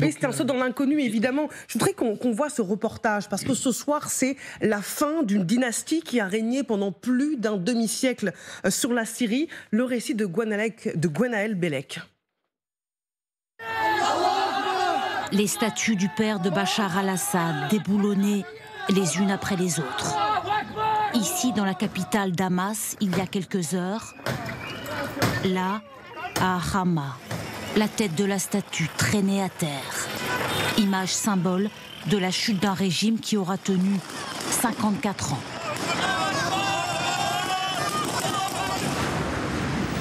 Oui, c'était un saut dans l'inconnu, évidemment. Je voudrais qu'on voit ce reportage, parce que ce soir, c'est la fin d'une dynastie qui a régné pendant plus d'un demi-siècle sur la Syrie. Le récit de Gwenaël Bellec. Les statues du père de Bachar al-Assad déboulonnées les unes après les autres. Ici, dans la capitale Damas, il y a quelques heures, là, à Hama, la tête de la statue traînée à terre. Image symbole de la chute d'un régime qui aura tenu 54 ans.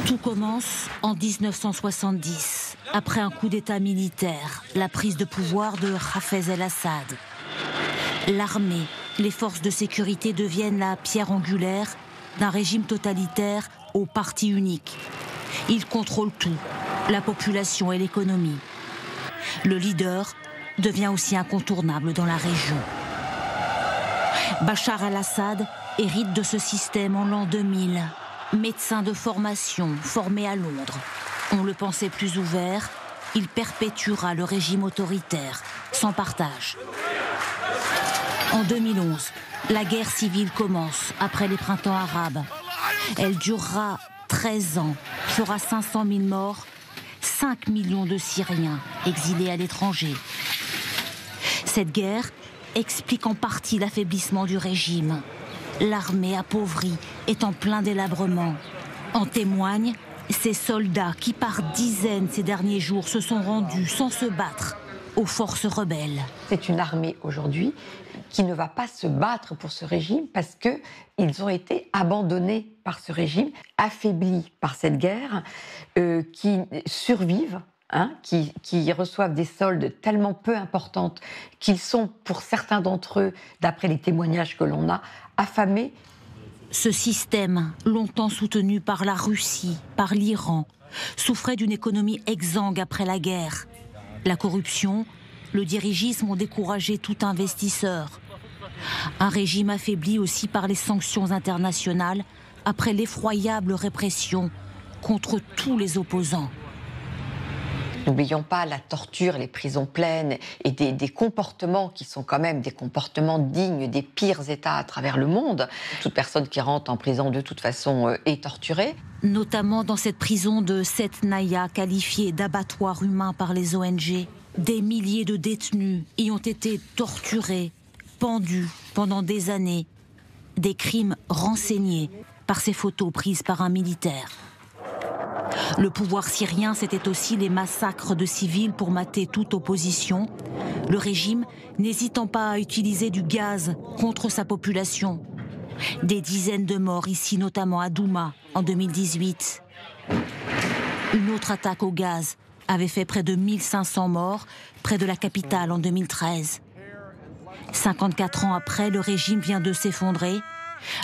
Tout commence en 1970, après un coup d'État militaire, la prise de pouvoir de Hafez el-Assad. L'armée, les forces de sécurité deviennent la pierre angulaire d'un régime totalitaire au parti unique. Ils contrôlent tout, la population et l'économie. Le leader devient aussi incontournable dans la région. Bachar el-Assad hérite de ce système en l'an 2000. Médecin de formation, formé à Londres. On le pensait plus ouvert, il perpétuera le régime autoritaire, sans partage. En 2011, la guerre civile commence après les printemps arabes. Elle durera 13 ans, fera 500 000 morts, 5 millions de Syriens exilés à l'étranger. Cette guerre explique en partie l'affaiblissement du régime. L'armée appauvrie est en plein délabrement. En témoignent ces soldats qui par dizaines ces derniers jours se sont rendus sans se battre aux forces rebelles. C'est une armée aujourd'hui qui ne va pas se battre pour ce régime parce qu'ils ont été abandonnés par ce régime, affaiblis par cette guerre, qui survivent. Qui reçoivent des soldes tellement peu importantes qu'ils sont, pour certains d'entre eux, d'après les témoignages que l'on a, affamés. Ce système, longtemps soutenu par la Russie, par l'Iran, souffrait d'une économie exsangue après la guerre. La corruption, le dirigisme ont découragé tout investisseur. Un régime affaibli aussi par les sanctions internationales après l'effroyable répression contre tous les opposants. N'oublions pas la torture, les prisons pleines et des comportements qui sont quand même des comportements dignes des pires États à travers le monde. Toute personne qui rentre en prison de toute façon est torturée. Notamment dans cette prison de Setnaya, qualifiée d'abattoir humain par les ONG. Des milliers de détenus y ont été torturés, pendus pendant des années. Des crimes renseignés par ces photos prises par un militaire. Le pouvoir syrien, c'était aussi les massacres de civils pour mater toute opposition. Le régime n'hésitant pas à utiliser du gaz contre sa population. Des dizaines de morts ici, notamment à Douma, en 2018. Une autre attaque au gaz avait fait près de 1500 morts, près de la capitale en 2013. 54 ans après, le régime vient de s'effondrer,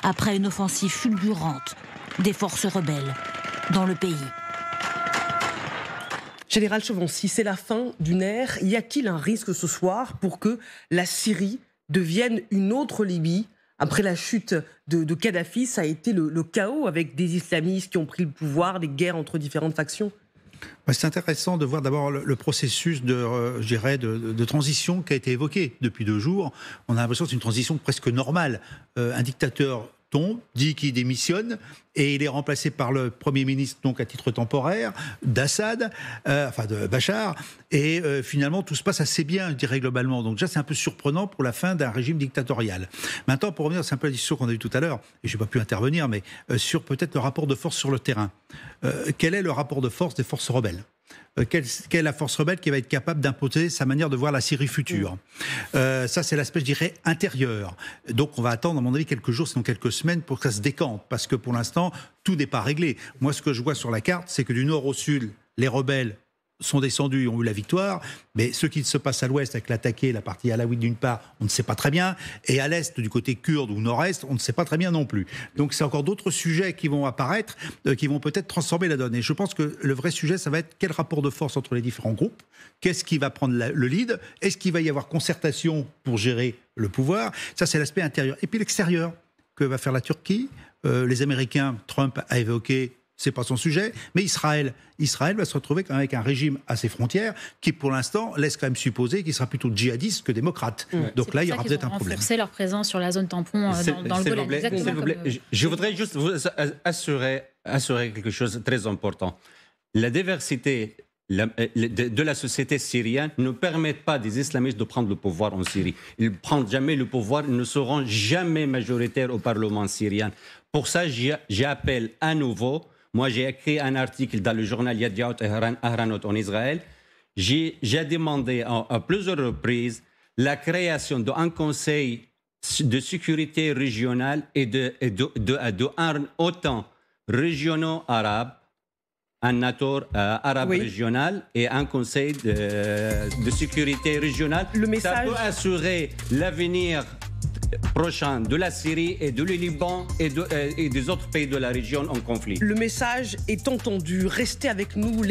après une offensive fulgurante des forces rebelles dans le pays. Général Chevoncy, c'est la fin d'une ère. Y a-t-il un risque ce soir pour que la Syrie devienne une autre Libye? Après la chute de Kadhafi, ça a été le chaos avec des islamistes qui ont pris le pouvoir, des guerres entre différentes factions. C'est intéressant de voir d'abord le processus de transition qui a été évoqué depuis 2 jours. On a l'impression que c'est une transition presque normale. Un dictateur tombe, dit qu'il démissionne, et il est remplacé par le Premier ministre, donc à titre temporaire, d'Assad, de Bachar, et finalement tout se passe assez bien, je dirais globalement. Donc déjà c'est un peu surprenant pour la fin d'un régime dictatorial. Maintenant, pour revenir, c'est un peu la discussion qu'on a eue tout à l'heure, et je n'ai pas pu intervenir, mais sur peut-être le rapport de force sur le terrain. Quel est le rapport de force des forces rebelles ? Quelle est la force rebelle qui va être capable d'imposer sa manière de voir la Syrie future? Ça, c'est l'aspect, je dirais, intérieur. Donc, on va attendre, à mon avis, quelques jours, sinon quelques semaines, pour que ça se décante. Parce que, pour l'instant, tout n'est pas réglé. Moi, ce que je vois sur la carte, c'est que du nord au sud, les rebelles sont descendus et ont eu la victoire, mais ce qui se passe à l'ouest avec l'attaqué, la partie alaouite d'une part, on ne sait pas très bien, et à l'est, du côté kurde ou nord-est, on ne sait pas très bien non plus. Donc c'est encore d'autres sujets qui vont apparaître, qui vont peut-être transformer la donne. Et je pense que le vrai sujet, ça va être quel rapport de force entre les différents groupes, qu'est-ce qui va prendre le lead, est-ce qu'il va y avoir concertation pour gérer le pouvoir? Ça, c'est l'aspect intérieur. Et puis l'extérieur, que va faire la Turquie? Les Américains, Trump a évoqué c'est pas son sujet, mais Israël va se retrouver quand même avec un régime à ses frontières qui, pour l'instant, laisse quand même supposer qu'il sera plutôt djihadiste que démocrate. Donc là, il y aura peut-être un problème. Renforcer leur présence sur la zone tampon dans le Golan. Je voudrais juste vous assurer quelque chose de très important. La diversité de la société syrienne ne permet pas des islamistes de prendre le pouvoir en Syrie. Ils ne prendront jamais le pouvoir, ils ne seront jamais majoritaires au Parlement syrien. Pour ça, j'appelle à nouveau. Moi, j'ai écrit un article dans le journal Yediot Ahranot en Israël. J'ai demandé à plusieurs reprises la création d'un conseil de sécurité régionale et de OTAN régionaux arabes, un NATO arabe régional et un conseil de sécurité régionale. Ça peut assurer l'avenir prochain de la Syrie et du Liban et des autres pays de la région en conflit. Le message est entendu. Restez avec nous.